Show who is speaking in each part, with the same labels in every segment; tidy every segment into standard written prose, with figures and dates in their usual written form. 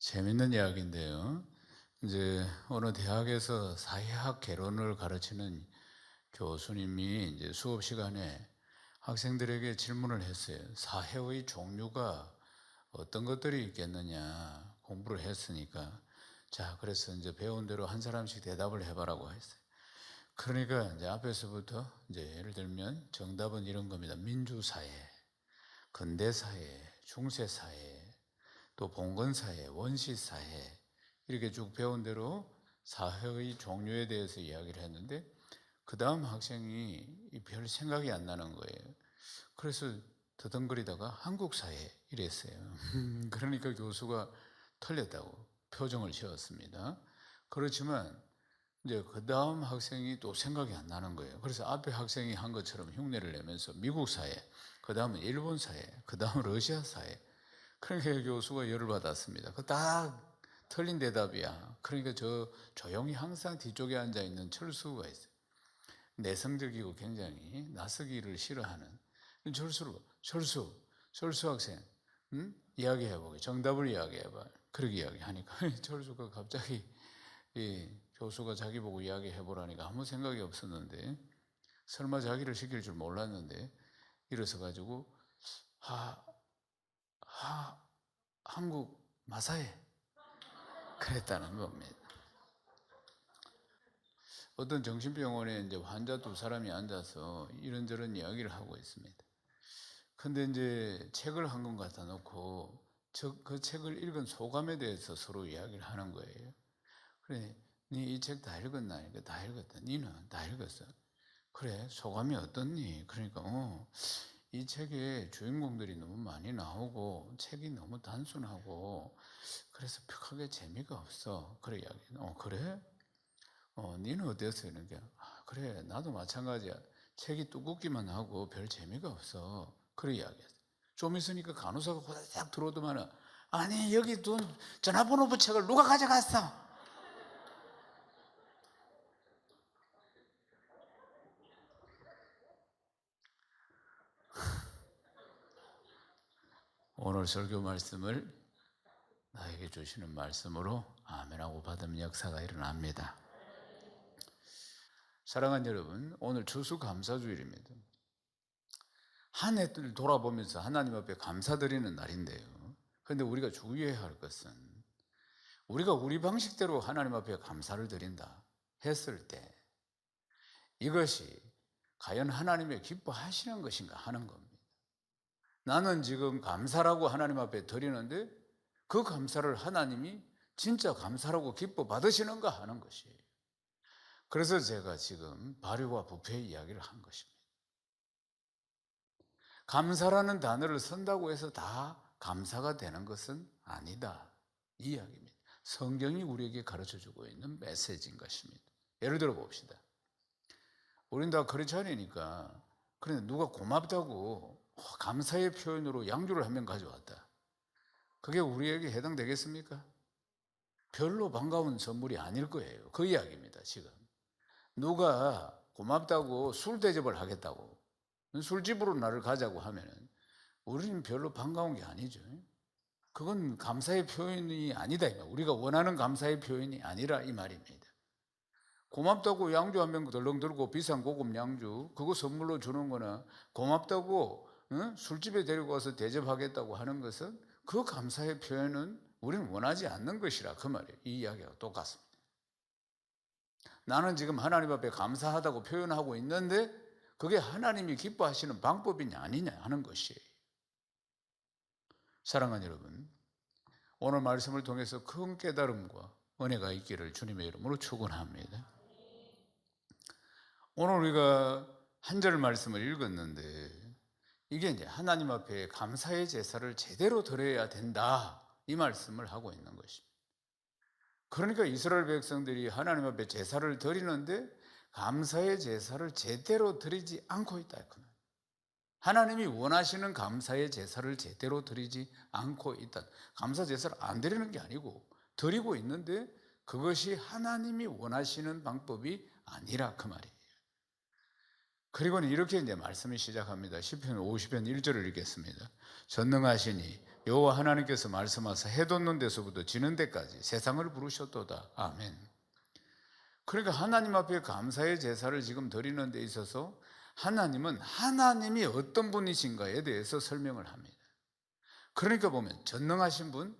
Speaker 1: 재밌는 이야기인데요. 이제 어느 대학에서 사회학 개론을 가르치는 교수님이 이제 수업 시간에 학생들에게 질문을 했어요. 사회의 종류가 어떤 것들이 있겠느냐 공부를 했으니까. 자, 그래서 이제 배운 대로 한 사람씩 대답을 해봐라고 했어요. 그러니까 이제 앞에서부터 이제 예를 들면 정답은 이런 겁니다. 민주사회, 근대사회, 중세사회, 또 봉건사회, 원시사회 이렇게 쭉 배운 대로 사회의 종류에 대해서 이야기를 했는데 그 다음 학생이 별 생각이 안 나는 거예요. 그래서 더듬거리다가 한국사회 이랬어요. 그러니까 교수가 틀렸다고 표정을 지었습니다. 그렇지만 이제 그 다음 학생이 또 생각이 안 나는 거예요. 그래서 앞에 학생이 한 것처럼 흉내를 내면서 미국 사회, 그 다음은 일본 사회, 그 다음은 러시아 사회. 그러니까 교수가 열을 받았습니다. 그 다 틀린 대답이야. 그러니까 저 조용히 항상 뒤쪽에 앉아 있는 철수가 있어요. 내성적이고 굉장히 나서기를 싫어하는 철수 학생, 응? 이야기해보게. 정답을 이야기해봐. 그렇게 이야기하니까 철수가 갑자기 이 교수가 자기 보고 이야기해보라니까 아무 생각이 없었는데 설마 자기를 시킬 줄 몰랐는데 일어서 가지고 한국 마사회 그랬다는 겁니다. 어떤 정신병원에 이제 환자 두 사람이 앉아서 이런저런 이야기를 하고 있습니다. 근데 이제 책을 한 권 갖다 놓고 그 책을 읽은 소감에 대해서 서로 이야기를 하는 거예요. 그래, 니 이 책 다 읽었나? 다 읽었다. 니는 다 읽었어. 그래, 소감이 어떻니? 그러니까 이 책에 주인공들이 너무 많이 나오고 책이 너무 단순하고 그래서 크게 재미가 없어. 그래 이야기. 그래? 니는 어땠어? 이러니까 그래, 나도 마찬가지야. 책이 두껍기만 하고 별 재미가 없어. 그래 이야기했어. 좀 있으니까 간호사가 호다닥 들어오더만 아니 여기 둔 전화번호 부책을 누가 가져갔어? 오늘 설교 말씀을 나에게 주시는 말씀으로 아멘하고 받은 역사가 일어납니다. 사랑하는 여러분, 오늘 추수감사주일입니다. 한 해를 돌아보면서 하나님 앞에 감사드리는 날인데요. 그런데 우리가 주의해야 할 것은 우리가 우리 방식대로 하나님 앞에 감사를 드린다 했을 때 이것이 과연 하나님의 기뻐하시는 것인가 하는 겁니다. 나는 지금 감사라고 하나님 앞에 드리는데 그 감사를 하나님이 진짜 감사라고 기뻐 받으시는가 하는 것이에요. 그래서 제가 지금 발효와 부패 이야기를 한 것입니다. 감사라는 단어를 쓴다고 해서 다 감사가 되는 것은 아니다. 이 이야기입니다. 성경이 우리에게 가르쳐주고 있는 메시지인 것입니다. 예를 들어 봅시다. 우린 다 크리스찬이니까 그런데 누가 고맙다고 감사의 표현으로 양주를 한 명 가져왔다. 그게 우리에게 해당되겠습니까? 별로 반가운 선물이 아닐 거예요. 그 이야기입니다. 지금 누가 고맙다고 술 대접을 하겠다고 술집으로 나를 가자고 하면 우리는 별로 반가운 게 아니죠. 그건 감사의 표현이 아니다. 우리가 원하는 감사의 표현이 아니라 이 말입니다. 고맙다고 양주 한 병 덜렁 들고 비싼 고급 양주 그거 선물로 주는 거나 고맙다고 술집에 데리고 와서 대접하겠다고 하는 것은 그 감사의 표현은 우리는 원하지 않는 것이라 그 말이에요. 이 이야기가 똑같습니다. 나는 지금 하나님 앞에 감사하다고 표현하고 있는데 그게 하나님이 기뻐하시는 방법이냐 아니냐 하는 것이에요. 사랑하는 여러분, 오늘 말씀을 통해서 큰 깨달음과 은혜가 있기를 주님의 이름으로 축원합니다. 오늘 우리가 한 절 말씀을 읽었는데 이게 이제 하나님 앞에 감사의 제사를 제대로 드려야 된다 이 말씀을 하고 있는 것입니다. 그러니까 이스라엘 백성들이 하나님 앞에 제사를 드리는데 감사의 제사를 제대로 드리지 않고 있다. 하나님이 원하시는 감사의 제사를 제대로 드리지 않고 있다. 감사 제사를 안 드리는 게 아니고 드리고 있는데 그것이 하나님이 원하시는 방법이 아니라 그 말이에요. 그리고는 이렇게 이제 말씀이 시작합니다. 시편 50편 1절을 읽겠습니다. 전능하시니 여호와 하나님께서 말씀하사 해 돋는 데서부터 지는 데까지 세상을 부르셨도다. 아멘. 그러니까 하나님 앞에 감사의 제사를 지금 드리는 데 있어서 하나님은 하나님이 어떤 분이신가에 대해서 설명을 합니다. 그러니까 보면 전능하신 분,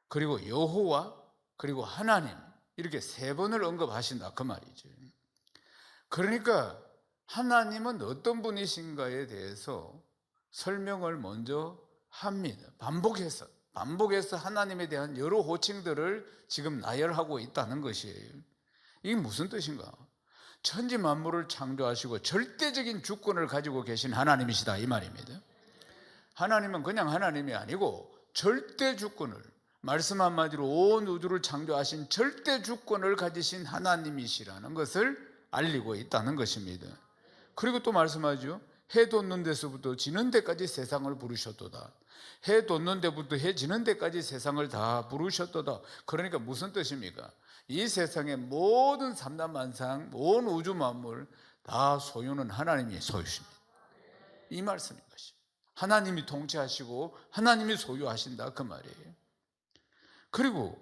Speaker 1: 그리고 여호와, 그리고 하나님, 이렇게 세 번을 언급하신다 그 말이죠. 그러니까 하나님은 어떤 분이신가에 대해서 설명을 먼저 합니다. 반복해서 하나님에 대한 여러 호칭들을 지금 나열하고 있다는 것이에요. 이게 무슨 뜻인가? 천지 만물을 창조하시고 절대적인 주권을 가지고 계신 하나님이시다 이 말입니다. 하나님은 그냥 하나님이 아니고 절대 주권을, 말씀 한마디로 온 우주를 창조하신 절대 주권을 가지신 하나님이시라는 것을 알리고 있다는 것입니다. 그리고 또 말씀하죠. 해 돋는 데서부터 지는 데까지 세상을 부르셨도다. 해 돋는 데부터 해 지는 데까지 세상을 다 부르셨도다. 그러니까 무슨 뜻입니까? 이 세상의 모든 삼단만상, 온 우주 만물 다 소유는 하나님이 소유십니다. 이 말씀인 것이. 하나님이 통치하시고 하나님이 소유하신다 그 말이에요. 그리고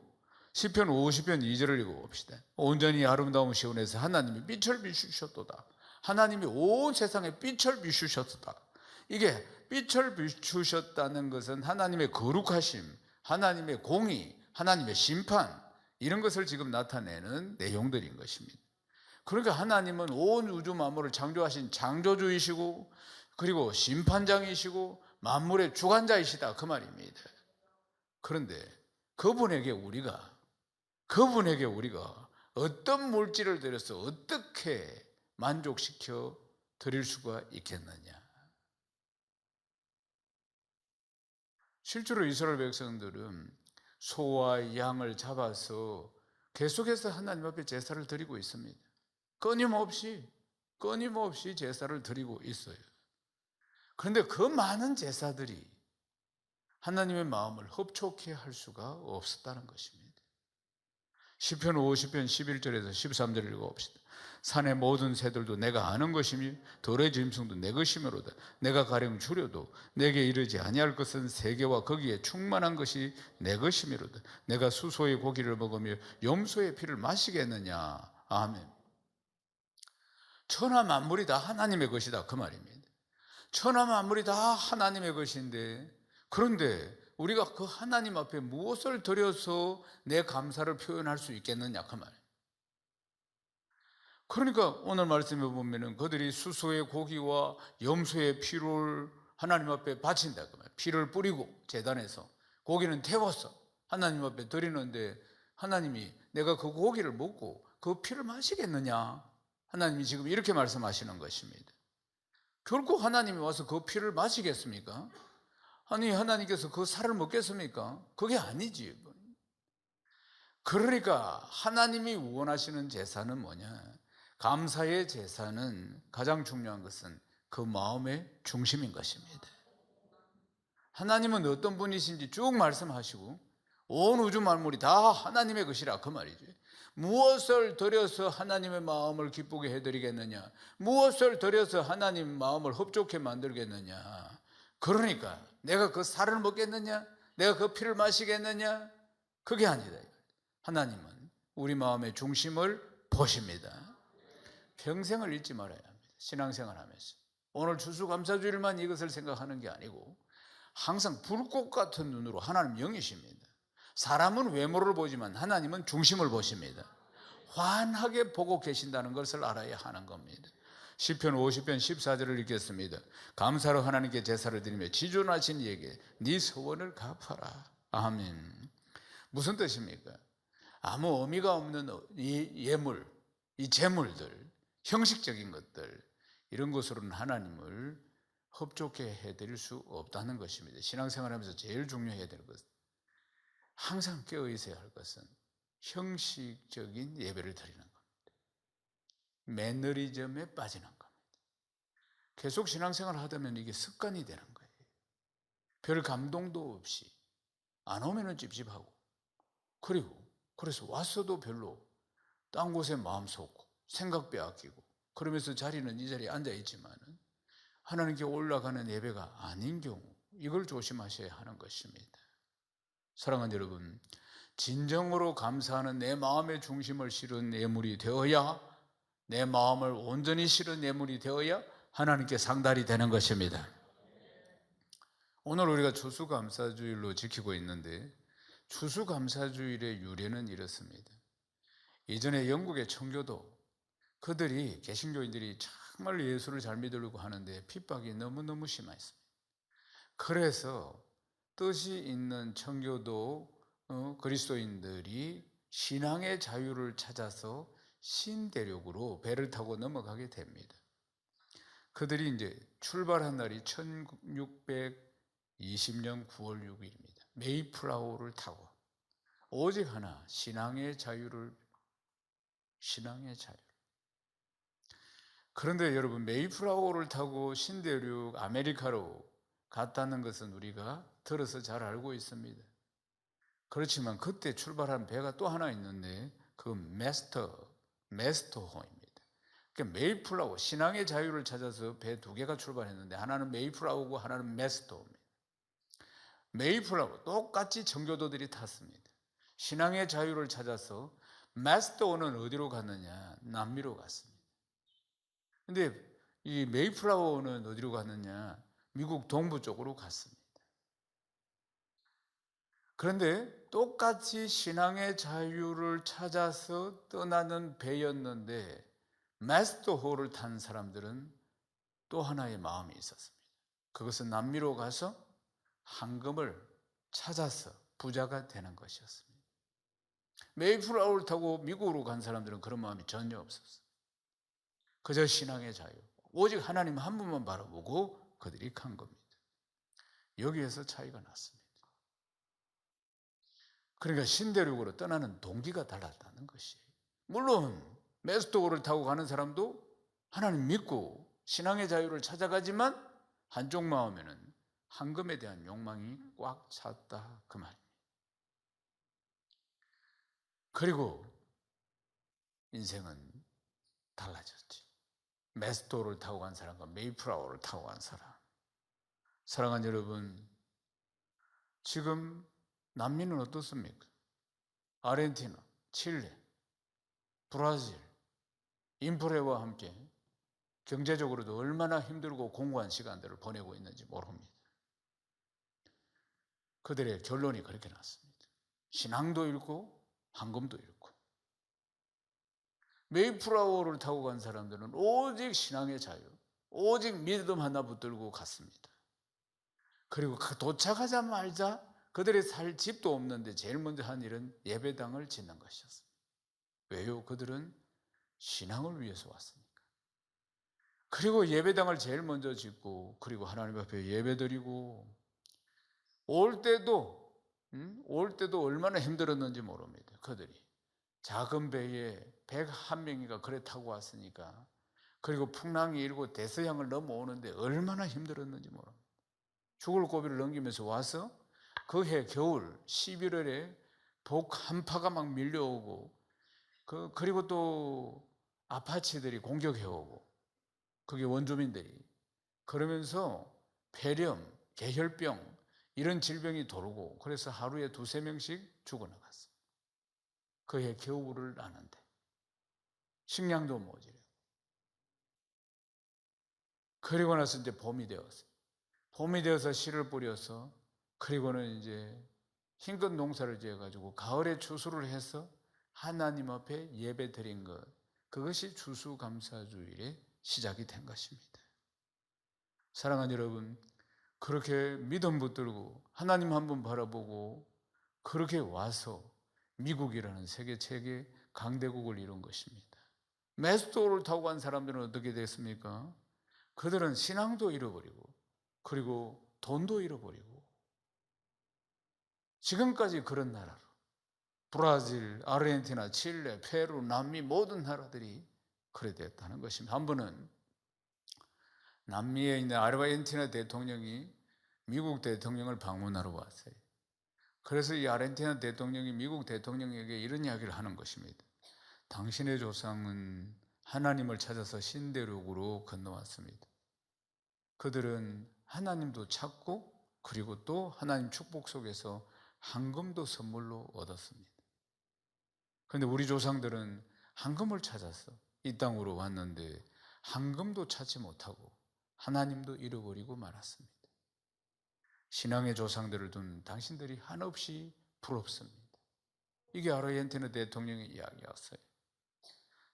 Speaker 1: 시편 50편 2절을 읽어봅시다. 온전히 아름다운 시온에서 하나님이 빛을 비추셨도다. 하나님이 온 세상에 빛을 비추셨다. 이게 빛을 비추셨다는 것은 하나님의 거룩하심, 하나님의 공의, 하나님의 심판, 이런 것을 지금 나타내는 내용들인 것입니다. 그러니까 하나님은 온 우주 만물을 창조하신 창조주이시고, 그리고 심판장이시고 만물의 주관자이시다 그 말입니다. 그런데 그분에게 우리가 어떤 물질을 들여서 어떻게 만족시켜 드릴 수가 있겠느냐? 실제로 이스라엘 백성들은 소와 양을 잡아서 계속해서 하나님 앞에 제사를 드리고 있습니다. 끊임없이 제사를 드리고 있어요. 그런데 그 많은 제사들이 하나님의 마음을 흡족해 할 수가 없었다는 것입니다. 시편 50편 11절에서 13절을 읽어봅시다. 산의 모든 새들도 내가 아는 것이며 들의 짐승도 내 것이므로다. 내가 가령 줄여도 내게 이르지 아니할 것은 세계와 거기에 충만한 것이 내 것이므로다. 내가 수소의 고기를 먹으며 염소의 피를 마시겠느냐. 아멘. 천하 만물이 다 하나님의 것이다 그 말입니다. 천하 만물이 다 하나님의 것인데, 그런데 우리가 그 하나님 앞에 무엇을 드려서 내 감사를 표현할 수 있겠느냐 그 말이에요. 그러니까 오늘 말씀에 보면은 그들이 수소의 고기와 염소의 피를 하나님 앞에 바친다 그 말이에요. 피를 뿌리고 제단에서 고기는 태워서 하나님 앞에 드리는데, 하나님이 내가 그 고기를 먹고 그 피를 마시겠느냐? 하나님이 지금 이렇게 말씀하시는 것입니다. 결코 하나님이 와서 그 피를 마시겠습니까? 아니, 하나님께서 그 살을 먹겠습니까? 그게 아니지. 그러니까 하나님이 원하시는 제사는 뭐냐? 감사의 제사는 가장 중요한 것은 그 마음의 중심인 것입니다. 하나님은 어떤 분이신지 쭉 말씀하시고 온 우주 만물이 다 하나님의 것이라 그 말이죠. 무엇을 드려서 하나님의 마음을 기쁘게 해드리겠느냐? 무엇을 드려서 하나님 마음을 흡족해 만들겠느냐? 그러니까 내가 그 살을 먹겠느냐? 내가 그 피를 마시겠느냐? 그게 아니다. 하나님은 우리 마음의 중심을 보십니다. 평생을 잊지 말아야 합니다. 신앙생활 하면서 오늘 추수감사주일만 이것을 생각하는 게 아니고 항상 불꽃 같은 눈으로 하나님 영이십니다. 사람은 외모를 보지만 하나님은 중심을 보십니다. 환하게 보고 계신다는 것을 알아야 하는 겁니다. 시편 50편 14절을 읽겠습니다. 감사로 하나님께 제사를 드리며 지존하신 이에게 네 서원을 갚아라. 아멘. 무슨 뜻입니까? 아무 의미가 없는 이 예물, 이 재물들, 형식적인 것들, 이런 것으로는 하나님을 흡족해 해드릴 수 없다는 것입니다. 신앙생활하면서 제일 중요해야 될 것은, 항상 깨어 있어야 할 것은 형식적인 예배를 드리는 겁니다. 매너리즘에 빠지는 겁니다. 계속 신앙생활을 하다면 이게 습관이 되는 거예요. 별 감동도 없이 안 오면은 찝찝하고, 그래서 왔어도 별로, 딴 곳에 마음 쏟고 생각 빼앗기고, 그러면서 자리는 이 자리에 앉아 있지만은 하나님께 올라가는 예배가 아닌 경우, 이걸 조심하셔야 하는 것입니다. 사랑하는 여러분, 진정으로 감사하는 내 마음의 중심을 실은 예물이 되어야, 내 마음을 온전히 실은 예물이 되어야 하나님께 상달이 되는 것입니다. 오늘 우리가 추수감사주일로 지키고 있는데, 추수감사주일의 유래는 이렇습니다. 예전에 영국의 청교도, 그들이 개신교인들이 정말 예수를 잘 믿으려고 하는데 핍박이 너무너무 심했습니다. 그래서 뜻이 있는 청교도 그리스도인들이 신앙의 자유를 찾아서 신대륙으로 배를 타고 넘어가게 됩니다. 그들이 이제 출발한 날이 1620년 9월 6일입니다. 메이플라워를 타고 오직 하나, 신앙의 자유. 그런데 여러분, 메이플라워를 타고 신대륙 아메리카로 갔다는 것은 우리가 들어서 잘 알고 있습니다. 그렇지만 그때 출발한 배가 또 하나 있는데 그 메스터호입니다. 그러니까 메이플라워, 신앙의 자유를 찾아서 배 두 개가 출발했는데 하나는 메이플라워고 하나는 메스터호입니다. 메이플라워 똑같이 청교도들이 탔습니다. 신앙의 자유를 찾아서 메스터호는 어디로 갔느냐? 남미로 갔습니다. 근데 이 메이플라워는 어디로 갔느냐? 미국 동부 쪽으로 갔습니다. 그런데 똑같이 신앙의 자유를 찾아서 떠나는 배였는데 메스터호를 탄 사람들은 또 하나의 마음이 있었습니다. 그것은 남미로 가서 황금을 찾아서 부자가 되는 것이었습니다. 메이플라워를 타고 미국으로 간 사람들은 그런 마음이 전혀 없었어요. 그저 신앙의 자유, 오직 하나님 한 분만 바라보고 그들이 간 겁니다. 여기에서 차이가 났습니다. 그러니까 신대륙으로 떠나는 동기가 달랐다는 것이에요. 물론 메스터호를 타고 가는 사람도 하나님 믿고 신앙의 자유를 찾아가지만 한쪽 마음에는 황금에 대한 욕망이 꽉 찼다, 그 말입니다. 그리고 인생은 달라졌지. 메스터호를 타고 간 사람과 메이플라워를 타고 간 사람. 사랑하는 여러분, 지금 남미는 어떻습니까? 아르헨티나, 칠레, 브라질, 인플레와 함께 경제적으로도 얼마나 힘들고 공고한 시간들을 보내고 있는지 모릅니다. 그들의 결론이 그렇게 났습니다. 신앙도 잃고 황금도 잃고. 메이플라워를 타고 간 사람들은 오직 신앙의 자유, 오직 믿음 하나 붙들고 갔습니다. 그리고 도착하자마자 그들의 살 집도 없는데 제일 먼저 한 일은 예배당을 짓는 것이었습니다. 왜요? 그들은 신앙을 위해서 왔으니까. 그리고 예배당을 제일 먼저 짓고, 그리고 하나님 앞에 예배드리고, 올 때도 얼마나 힘들었는지 모릅니다. 그들이 작은 배에 101명이가 그래 타고 왔으니까, 그리고 풍랑이 일고 대서양을 넘어오는데 얼마나 힘들었는지 모릅니다. 죽을 고비를 넘기면서 와서 그 해 겨울 11월에 독 한파가 막 밀려오고, 그리고 또 아파치들이 공격해오고, 그게 원주민들이, 그러면서 폐렴, 계혈병 이런 질병이 돌고, 그래서 하루에 2-3명씩 죽어나갔어요. 그 해 겨울을 나는데 식량도 모자라고. 그리고 나서 이제 봄이 되었어요. 봄이 되어서 씨를 뿌려서, 그리고는 이제 힘껏 농사를 지어가지고 가을에 추수를 해서 하나님 앞에 예배 드린 것, 그것이 추수감사주일의 시작이 된 것입니다. 사랑하는 여러분, 그렇게 믿음 붙들고 하나님 한 분 바라보고 그렇게 와서 미국이라는 세계 최대 강대국을 이룬 것입니다. 메스터호를 타고 간 사람들은 어떻게 됐습니까? 그들은 신앙도 잃어버리고, 그리고 돈도 잃어버리고, 지금까지 그런 나라로 브라질, 아르헨티나, 칠레, 페루, 남미 모든 나라들이 그래 됐다는 것입니다. 한 번은 남미에 있는 아르헨티나 대통령이 미국 대통령을 방문하러 왔어요. 그래서 이 아르헨티나 대통령이 미국 대통령에게 이런 이야기를 하는 것입니다. 당신의 조상은 하나님을 찾아서 신대륙으로 건너왔습니다. 그들은 하나님도 찾고 그리고 또 하나님 축복 속에서 황금도 선물로 얻었습니다. 그런데 우리 조상들은 황금을 찾았어. 이 땅으로 왔는데 황금도 찾지 못하고 하나님도 잃어버리고 말았습니다. 신앙의 조상들을 둔 당신들이 한없이 부럽습니다. 이게 아르헨티나 대통령의 이야기였어요.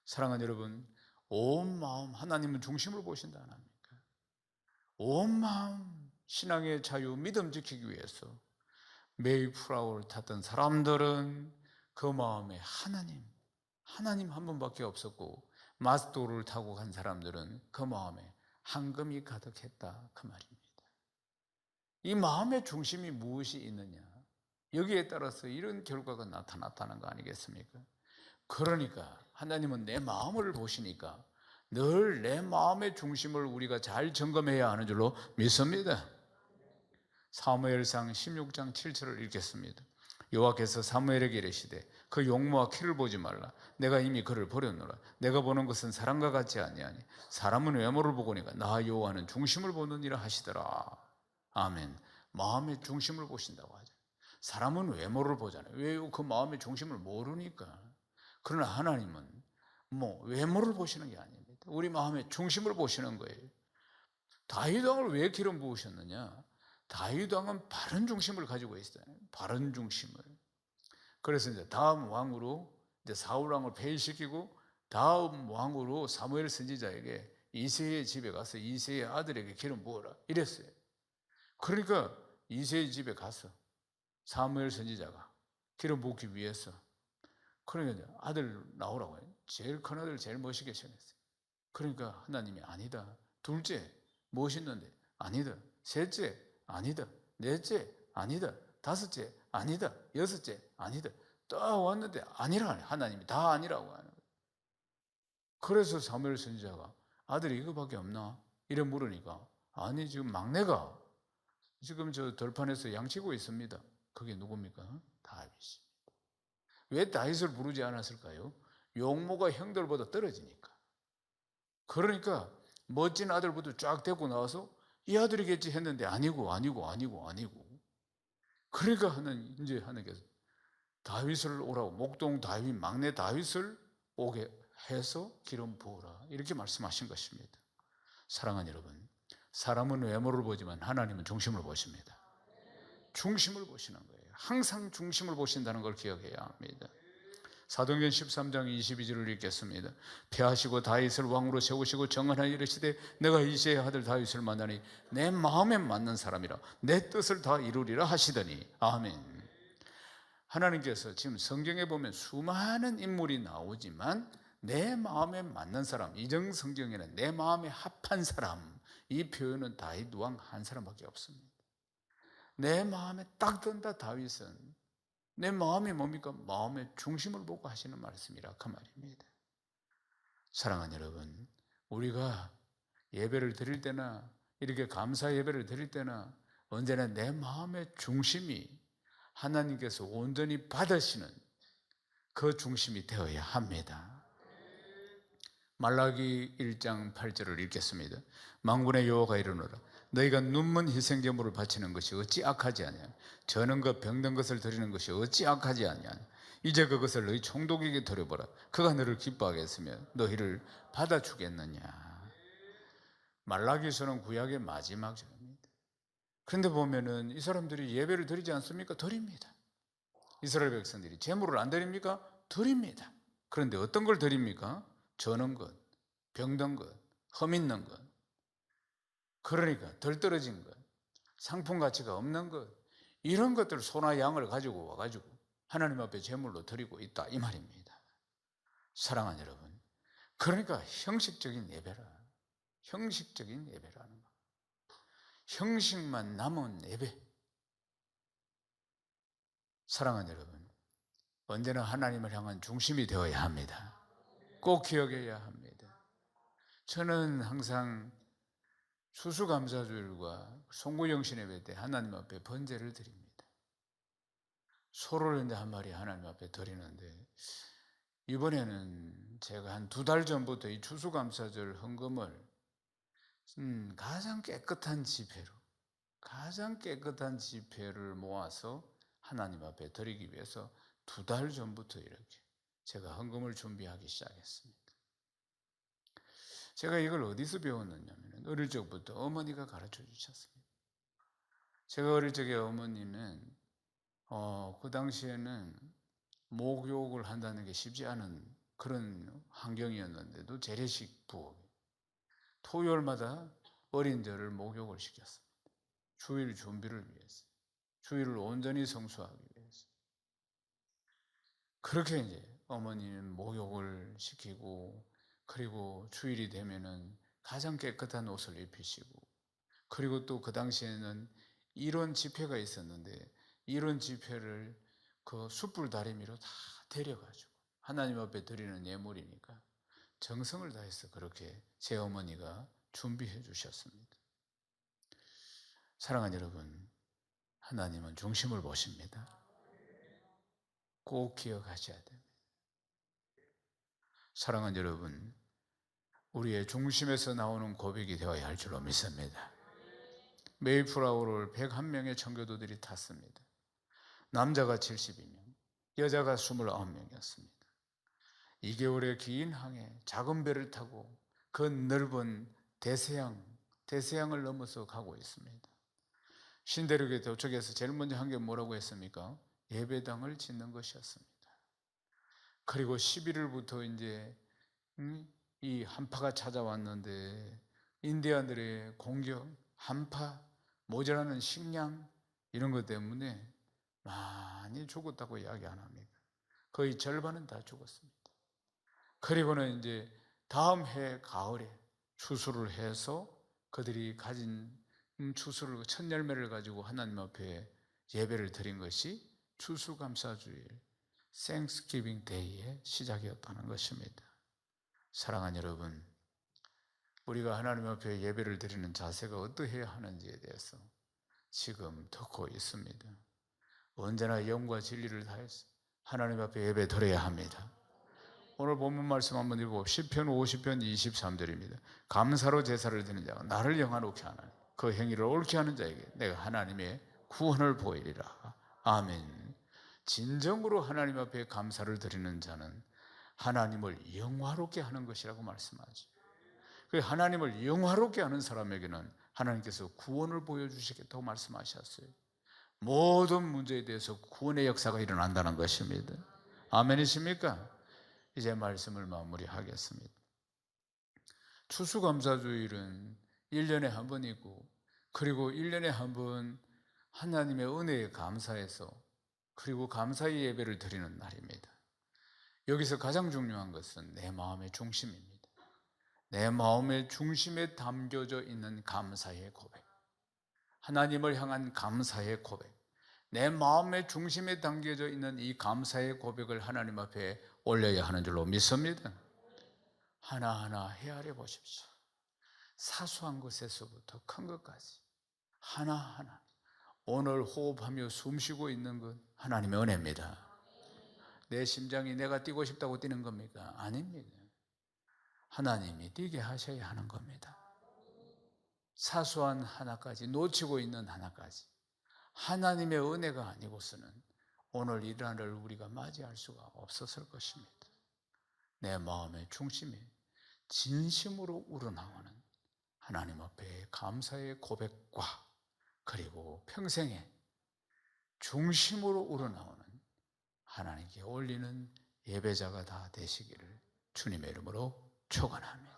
Speaker 1: 사랑하는 여러분, 온 마음 하나님은 중심을 보신다 안 합니까? 온 마음 신앙의 자유, 믿음 지키기 위해서 메이플라워를 탔던 사람들은 그 마음에 하나님 한 분밖에 없었고, 마스도를 타고 간 사람들은 그 마음에 황금이 가득했다 그 말입니다. 이 마음의 중심이 무엇이 있느냐, 여기에 따라서 이런 결과가 나타났다는 거 아니겠습니까? 그러니까 하나님은 내 마음을 보시니까 늘 내 마음의 중심을 우리가 잘 점검해야 하는 줄로 믿습니다. 사무엘상 16장 7절을 읽겠습니다. 여호와께서 사무엘에게 이르시되 그 용모와 키를 보지 말라. 내가 이미 그를 버렸노라. 내가 보는 것은 사람과 같지 아니하니 사람은 외모를 보거니와 나 여호와는 중심을 보느니라 하시더라. 아멘. 마음의 중심을 보신다고 하죠. 사람은 외모를 보잖아요. 왜요? 그 마음의 중심을 모르니까. 그러나 하나님은 외모를 보시는 게 아닙니다. 우리 마음의 중심을 보시는 거예요. 다윗 왕을 왜 기름 부으셨느냐? 다윗 왕은 바른 중심을 가지고 있어요. 바른 중심을. 그래서 이제 다음 왕으로 이제 사울 왕을 폐위시키고 다음 왕으로 사무엘 선지자에게 이새의 집에 가서 이새의 아들에게 기름 부어라 이랬어요. 그러니까 이새의 집에 가서 사무엘 선지자가 기름 부기 위해서, 그러니까 아들 나오라고 해요. 제일 큰 아들 제일 멋있게 생겼어요. 그러니까 하나님이 아니다. 둘째 멋있는데 아니다. 셋째 아니다. 넷째 아니다. 다섯째 아니다. 여섯째 아니다. 딱 왔는데 아니라 하나님이 다 아니라고 하는 거예요. 그래서 사무엘 선지자가 아들이 이거밖에 없나? 이래 물으니까 아니 지금 막내가 지금 저 들판에서 양치고 있습니다. 그게 누굽니까? 다윗입니다. 왜 다윗을 부르지 않았을까요? 용모가 형들보다 떨어지니까. 그러니까 멋진 아들부터 쫙 데리고 나와서 이 아들이겠지 했는데 아니고. 그러니까 하나님께서 다윗을 오라고, 목동 다윗, 막내 다윗을 오게 해서 기름 부으라 이렇게 말씀하신 것입니다. 사랑하는 여러분, 사람은 외모를 보지만 하나님은 중심을 보십니다. 중심을 보시는 거예요. 항상 중심을 보신다는 걸 기억해야 합니다. 사도행전 13장 22절을 읽겠습니다. 폐하시고 다윗을 왕으로 세우시고 정언하여 이르시되 내가 이새의 아들 다윗을 만나니 내 마음에 맞는 사람이라 내 뜻을 다 이루리라 하시더니 아멘. 하나님께서 지금 성경에 보면 수많은 인물이 나오지만 내 마음에 맞는 사람, 이정 성경에는 내 마음에 합한 사람, 이 표현은 다윗 왕 한 사람밖에 없습니다. 내 마음에 딱 든다 다윗은 내 마음이 뭡니까? 마음의 중심을 보고 하시는 말씀이라 그 말입니다. 사랑하는 여러분, 우리가 예배를 드릴 때나 이렇게 감사 예배를 드릴 때나 언제나 내 마음의 중심이 하나님께서 온전히 받으시는 그 중심이 되어야 합니다. 말라기 1장 8절을 읽겠습니다. 만군의 여호와가 이르노라 너희가 눈먼 희생제물을 바치는 것이 어찌 악하지 아니하냐 저는 것 병든 것을 드리는 것이 어찌 악하지 아니하냐 이제 그것을 너희 총독에게 드려보라 그가 너를 기뻐하겠으며 너희를 받아주겠느냐. 말라기서는 구약의 마지막 절입니다. 그런데 보면은 이 사람들이 예배를 드리지 않습니까? 드립니다. 이스라엘 백성들이 제물을 안 드립니까? 드립니다. 그런데 어떤 걸 드립니까? 저는 것, 병든 것, 흠 있는 것, 그러니까 덜 떨어진 것, 상품 가치가 없는 것, 이런 것들 소나 양을 가지고 와가지고 하나님 앞에 제물로 드리고 있다 이 말입니다. 사랑하는 여러분, 그러니까 형식적인 예배라, 형식적인 예배라는 거, 형식만 남은 예배. 사랑하는 여러분, 언제나 하나님을 향한 중심이 되어야 합니다. 꼭 기억해야 합니다. 저는 항상 추수감사주일과 송구영신 예배 때 하나님 앞에 번제를 드립니다. 소를 이제 한 마리 하나님 앞에 드리는데 이번에는 제가 한 2달 전부터 이 추수감사절 헌금을 가장 깨끗한 지폐로, 가장 깨끗한 지폐를 모아서 하나님 앞에 드리기 위해서 2달 전부터 이렇게 제가 헌금을 준비하기 시작했습니다. 제가 이걸 어디서 배웠느냐면 어릴 적부터 어머니가 가르쳐 주셨습니다. 제가 어릴 적에 어머니는 그 당시에는 목욕을 한다는 게 쉽지 않은 그런 환경이었는데도 재래식 부엌, 토요일마다 어린이들을 목욕을 시켰습니다. 주일 준비를 위해서, 주일을 온전히 성수하기 위해서. 그렇게 이제 어머니는 목욕을 시키고, 그리고 주일이 되면은 가장 깨끗한 옷을 입히시고, 그리고 또 그 당시에는 이런 지폐가 있었는데, 이런 지폐를 그 숯불 다리미로 다 데려가지고 하나님 앞에 드리는 예물이니까 정성을 다해서 그렇게 제 어머니가 준비해 주셨습니다. 사랑하는 여러분, 하나님은 중심을 보십니다. 꼭 기억하셔야 됩니다. 사랑하는 여러분, 우리의 중심에서 나오는 고백이 되어야 할 줄로 믿습니다. 메이플라워를 101명의 청교도들이 탔습니다. 남자가 72명, 여자가 29명이었습니다. 2개월의 긴 항해, 작은 배를 타고 그 넓은 대서양을 넘어서 가고 있습니다. 신대륙에 도착해서 제일 먼저 한 게 뭐라고 했습니까? 예배당을 짓는 것이었습니다. 그리고 11일부터 이제 이 한파가 찾아왔는데 인디안들의 공격, 한파, 모자라는 식량 이런 것 때문에 많이 죽었다고 이야기 안 합니다. 거의 절반은 다 죽었습니다. 그리고는 이제 다음 해 가을에 추수를 해서 그들이 가진 추수를 첫 열매를 가지고 하나님 앞에 예배를 드린 것이 추수감사주일 Thanksgiving Day의 시작이었다는 것입니다. 사랑하는 여러분, 우리가 하나님 앞에 예배를 드리는 자세가 어떠해야 하는지에 대해서 지금 듣고 있습니다. 언제나 영과 진리를 다해서 하나님 앞에 예배 드려야 합니다. 오늘 본문 말씀 한번 읽어봅시다. 시편 50편 23절입니다. 감사로 제사를 드리는 자가 나를 영화롭게 하나니 그 행위를 옳게 하는 자에게 내가 하나님의 구원을 보이리라. 아멘. 진정으로 하나님 앞에 감사를 드리는 자는 하나님을 영화롭게 하는 것이라고 말씀하죠. 그 하나님을 영화롭게 하는 사람에게는 하나님께서 구원을 보여주시겠다고 말씀하셨어요. 모든 문제에 대해서 구원의 역사가 일어난다는 것입니다. 아멘이십니까? 이제 말씀을 마무리하겠습니다. 추수감사주일은 1년에 한 번이고, 그리고 1년에 한 번 하나님의 은혜에 감사해서 그리고 감사의 예배를 드리는 날입니다. 여기서 가장 중요한 것은 내 마음의 중심입니다. 내 마음의 중심에 담겨져 있는 감사의 고백, 하나님을 향한 감사의 고백, 내 마음의 중심에 담겨져 있는 이 감사의 고백을 하나님 앞에 올려야 하는 줄로 믿습니다. 하나하나 헤아려 보십시오. 사소한 것에서부터 큰 것까지 하나하나 오늘 호흡하며 숨쉬고 있는 것 하나님의 은혜입니다. 내 심장이 내가 뛰고 싶다고 뛰는 겁니까? 아닙니다. 하나님이 뛰게 하셔야 하는 겁니다. 사소한 하나까지, 놓치고 있는 하나까지 하나님의 은혜가 아니고서는 오늘 이 날을 우리가 맞이할 수가 없었을 것입니다. 내 마음의 중심에 진심으로 우러나오는 하나님 앞에 감사의 고백과 그리고 평생에 중심으로 우러나오는 하나님께 올리는 예배자가 다 되시기를 주님의 이름으로 축원합니다.